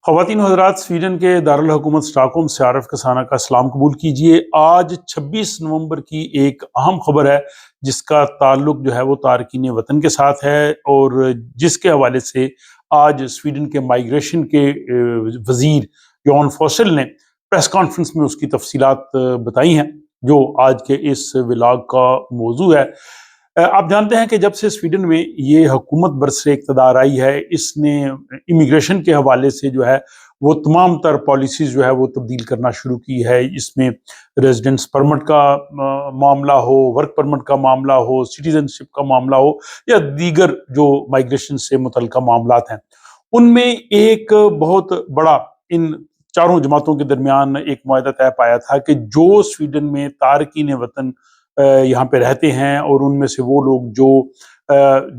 خواتین و حضرات، سویڈن کے دارالحکومت اسٹاک سے عارف کسانہ کا سلام قبول کیجیے۔ آج 26 نومبر کی ایک اہم خبر ہے جس کا تعلق جو ہے وہ تارکین وطن کے ساتھ ہے، اور جس کے حوالے سے آج سویڈن کے مائیگریشن کے وزیر یون فوسل نے پریس کانفرنس میں اس کی تفصیلات بتائی ہیں، جو آج کے اس ولاگ کا موضوع ہے۔ آپ جانتے ہیں کہ جب سے سویڈن میں یہ حکومت برسر اقتدار آئی ہے، اس نے امیگریشن کے حوالے سے جو ہے وہ تمام تر پالیسیز جو ہے وہ تبدیل کرنا شروع کی ہے۔ اس میں ریزیڈنس پرمٹ کا معاملہ ہو، ورک پرمٹ کا معاملہ ہو، سٹیزن شپ کا معاملہ ہو، یا دیگر جو مائیگریشن سے متعلقہ معاملات ہیں، ان میں ایک بہت بڑا ان چاروں جماعتوں کے درمیان ایک معاہدہ طے پایا تھا کہ جو سویڈن میں تارکین وطن یہاں پہ رہتے ہیں، اور ان میں سے وہ لوگ جو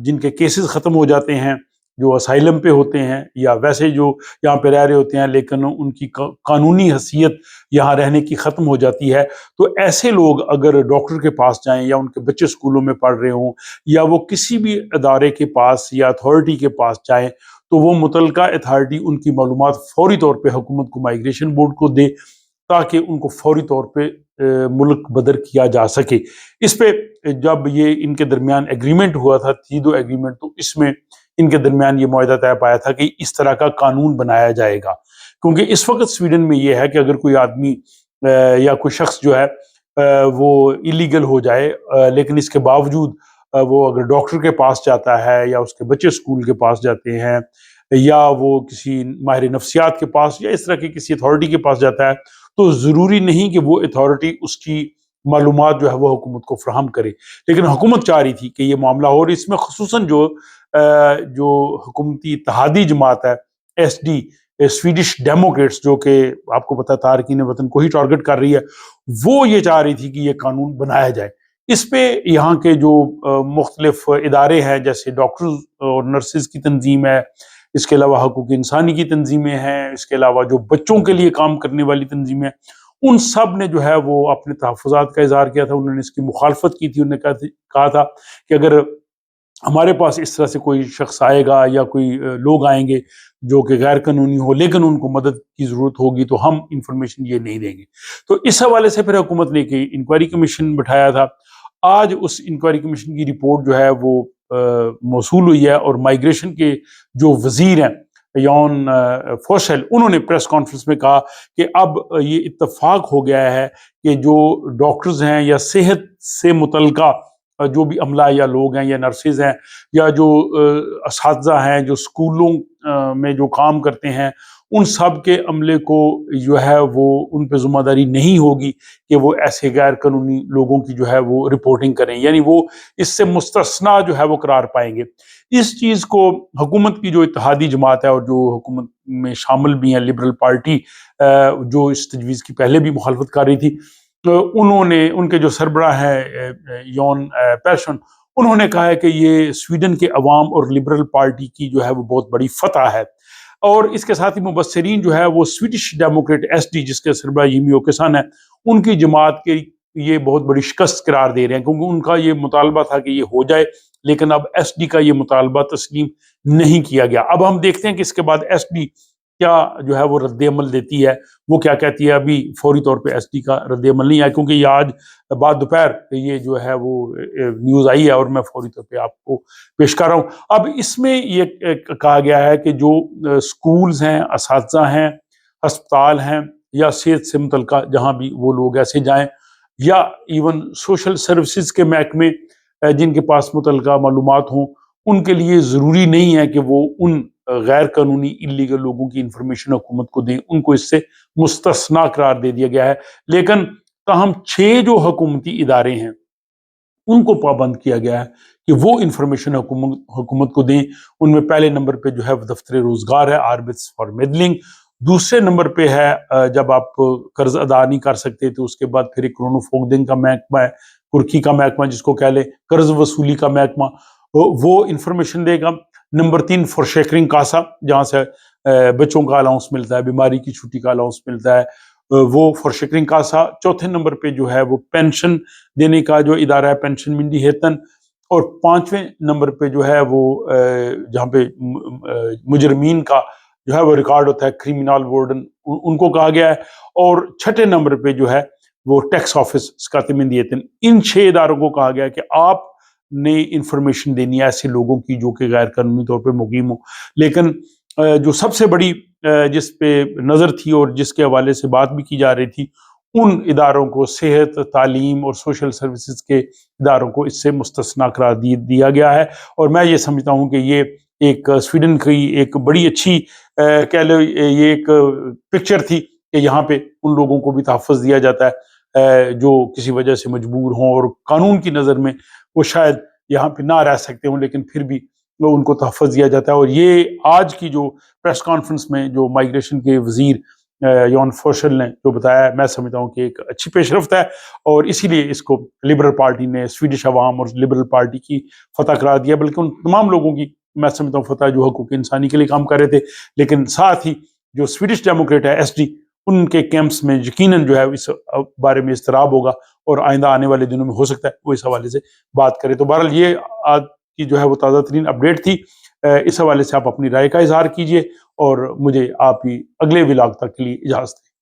جن کے کیسز ختم ہو جاتے ہیں، جو اسائلم پہ ہوتے ہیں، یا ویسے جو یہاں پہ رہ رہے ہوتے ہیں لیکن ان کی قانونی حیثیت یہاں رہنے کی ختم ہو جاتی ہے، تو ایسے لوگ اگر ڈاکٹر کے پاس جائیں، یا ان کے بچے اسکولوں میں پڑھ رہے ہوں، یا وہ کسی بھی ادارے کے پاس یا اتھارٹی کے پاس جائیں، تو وہ متعلقہ اتھارٹی ان کی معلومات فوری طور پہ حکومت کو، مائیگریشن بورڈ کو دے، تاکہ ان کو فوری طور پہ ملک بدر کیا جا سکے۔ اس پہ جب یہ ان کے درمیان ایگریمنٹ ہوا تھا، تھیدو ایگریمنٹ، تو اس میں ان کے درمیان یہ معاہدہ طے پایا تھا کہ اس طرح کا قانون بنایا جائے گا، کیونکہ اس وقت سویڈن میں یہ ہے کہ اگر کوئی آدمی یا کوئی شخص جو ہے وہ ایلیگل ہو جائے، لیکن اس کے باوجود وہ اگر ڈاکٹر کے پاس جاتا ہے، یا اس کے بچے اسکول کے پاس جاتے ہیں، یا وہ کسی ماہر نفسیات کے پاس، یا اس طرح کی کسی اتھارٹی کے پاس جاتا ہے، تو ضروری نہیں کہ وہ اتھارٹی اس کی معلومات جو ہے وہ حکومت کو فراہم کرے۔ لیکن حکومت چاہ رہی تھی کہ یہ معاملہ ہو، اور اس میں خصوصاً جو حکومتی اتحادی جماعت ہے، ایس ڈی، سویڈش ڈیموکریٹس، جو کہ آپ کو پتہ تارکین وطن کو ہی ٹارگٹ کر رہی ہے، وہ یہ چاہ رہی تھی کہ یہ قانون بنایا جائے۔ اس پہ یہاں کے جو مختلف ادارے ہیں، جیسے ڈاکٹرز اور نرسز کی تنظیم ہے، اس کے علاوہ حقوق انسانی کی تنظیمیں ہیں، اس کے علاوہ جو بچوں کے لیے کام کرنے والی تنظیمیں، ان سب نے جو ہے وہ اپنے تحفظات کا اظہار کیا تھا۔ انہوں نے اس کی مخالفت کی تھی۔ انہوں نے کہا تھا کہ اگر ہمارے پاس اس طرح سے کوئی شخص آئے گا، یا کوئی لوگ آئیں گے جو کہ غیر قانونی ہو لیکن ان کو مدد کی ضرورت ہوگی، تو ہم انفارمیشن یہ نہیں دیں گے۔ تو اس حوالے سے پھر حکومت نے ایک انکوائری کمیشن بٹھایا تھا۔ آج اس انکوائری کمیشن کی رپورٹ جو ہے وہ موصول ہوئی ہے، اور مائیگریشن کے جو وزیر ہیں یون فوسل، انہوں نے پریس کانفرنس میں کہا کہ اب یہ اتفاق ہو گیا ہے کہ جو ڈاکٹرز ہیں، یا صحت سے متعلقہ جو بھی عملہ یا لوگ ہیں، یا نرسز ہیں، یا جو اساتذہ ہیں جو اسکولوں میں جو کام کرتے ہیں، ان سب کے عملے کو جو ہے وہ ان پہ ذمہ داری نہیں ہوگی کہ وہ ایسے غیر قانونی لوگوں کی جو ہے وہ رپورٹنگ کریں، یعنی وہ اس سے مستثنا جو ہے وہ قرار پائیں گے۔ اس چیز کو حکومت کی جو اتحادی جماعت ہے، اور جو حکومت میں شامل بھی ہیں لبرل پارٹی، جو اس تجویز کی پہلے بھی مخالفت کر رہی تھی، تو انہوں نے، ان کے جو سربراہ ہیں یون پیرسن، انہوں نے کہا ہے کہ یہ سویڈن کے عوام اور لبرل پارٹی کی جو ہے وہ بہت بڑی فتح ہے۔ اور اس کے ساتھ ہی مبصرین جو ہے وہ سویڈش ڈیموکریٹ ایس ڈی، جس کے سربراہ جیمی اوکیسن ہے، ان کی جماعت کے یہ بہت بڑی شکست قرار دے رہے ہیں، کیونکہ ان کا یہ مطالبہ تھا کہ یہ ہو جائے، لیکن اب ایس ڈی کا یہ مطالبہ تسلیم نہیں کیا گیا۔ اب ہم دیکھتے ہیں کہ اس کے بعد ایس ڈی کیا جو ہے وہ رد عمل دیتی ہے، وہ کیا کہتی ہے۔ ابھی فوری طور پہ ایس ڈی کا رد عمل نہیں آیا، کیونکہ یہ آج بعد دوپہر یہ جو ہے وہ نیوز آئی ہے، اور میں فوری طور پہ آپ کو پیش کر رہا ہوں۔ اب اس میں یہ کہا گیا ہے کہ جو سکولز ہیں، اساتذہ ہیں، ہسپتال ہیں، یا صحت سے متعلقہ جہاں بھی وہ لوگ ایسے جائیں، یا ایون سوشل سروسز کے محکمے جن کے پاس متعلقہ معلومات ہوں، ان کے لیے ضروری نہیں ہے کہ وہ ان غیر قانونی ایلیگل لوگوں کی انفارمیشن حکومت کو دیں، ان کو اس سے مستثنا قرار دے دیا گیا ہے۔ لیکن تاہم 6 جو حکومتی ادارے ہیں ان کو پابند کیا گیا ہے کہ وہ انفارمیشن حکومت کو دیں۔ ان میں پہلے نمبر پہ جو ہے دفتر روزگار ہے، آربٹس فار میڈلنگ۔ دوسرے نمبر پہ ہے جب آپ قرض ادا نہیں کر سکتے تو اس کے بعد پھر ایک کرونو فوگدنگ کا محکمہ ہے، کرکی کا محکمہ جس کو کہہ لیں، قرض وصولی کا محکمہ، وہ انفارمیشن دے گا۔ نمبر 3 فورشیکرنگ کاسا، جہاں سے بچوں کا الاؤنس ملتا ہے، بیماری کی چھٹی کا الاؤنس ملتا ہے، وہ فورشیکرنگ کاسا۔ چوتھے نمبر پہ جو ہے وہ پینشن دینے کا جو ادارہ ہے، پینشن منڈی ہیتن۔ اور 5ویں نمبر پہ جو ہے وہ جہاں پہ مجرمین کا جو ہے وہ ریکارڈ ہوتا ہے، کریمنال وارڈن ان کو کہا گیا ہے، اور 6 نمبر پہ جو ہے وہ ٹیکس آفس سکاتمندیتن، ان 6 اداروں کو کہا گیا کہ آپ نے انفارمیشن دینی ہے ایسے لوگوں کی جو کہ غیر قانونی طور پہ مقیم ہو۔ لیکن جو سب سے بڑی جس پہ نظر تھی اور جس کے حوالے سے بات بھی کی جا رہی تھی، ان اداروں کو، صحت، تعلیم اور سوشل سروسز کے اداروں کو اس سے مستثنا قرار دیا گیا ہے۔ اور میں یہ سمجھتا ہوں کہ یہ ایک سویڈن کی ایک بڑی اچھی کہہ لو یہ ایک پکچر تھی کہ یہاں پہ ان لوگوں کو بھی تحفظ دیا جاتا ہے جو کسی وجہ سے مجبور ہوں اور قانون کی نظر میں وہ شاید یہاں پہ نہ رہ سکتے ہوں، لیکن پھر بھی ان کو تحفظ دیا جاتا ہے۔ اور یہ آج کی جو پریس کانفرنس میں جو مائیگریشن کے وزیر یون فوشل نے جو بتایا ہے، میں سمجھتا ہوں کہ ایک اچھی پیش رفت ہے، اور اسی لیے اس کو لبرل پارٹی نے، سویڈش عوام اور لبرل پارٹی کی فتح قرار دیا، بلکہ ان تمام لوگوں کی میں سمجھتا ہوں فتح جو حقوق انسانی کے لیے کام کر رہے تھے۔ لیکن ساتھ ہی جو سویڈش ڈیموکریٹ ہے ایس ڈی، ان کے کیمپس میں یقیناً جو ہے اس بارے میں اضطراب ہوگا، اور آئندہ آنے والے دنوں میں ہو سکتا ہے وہ اس حوالے سے بات کرے۔ تو بہرحال یہ آج کی جو ہے وہ تازہ ترین اپڈیٹ تھی۔ اس حوالے سے آپ اپنی رائے کا اظہار کیجئے، اور مجھے آپ ہی اگلے ولاگ تک کے لیے اجازت دیں۔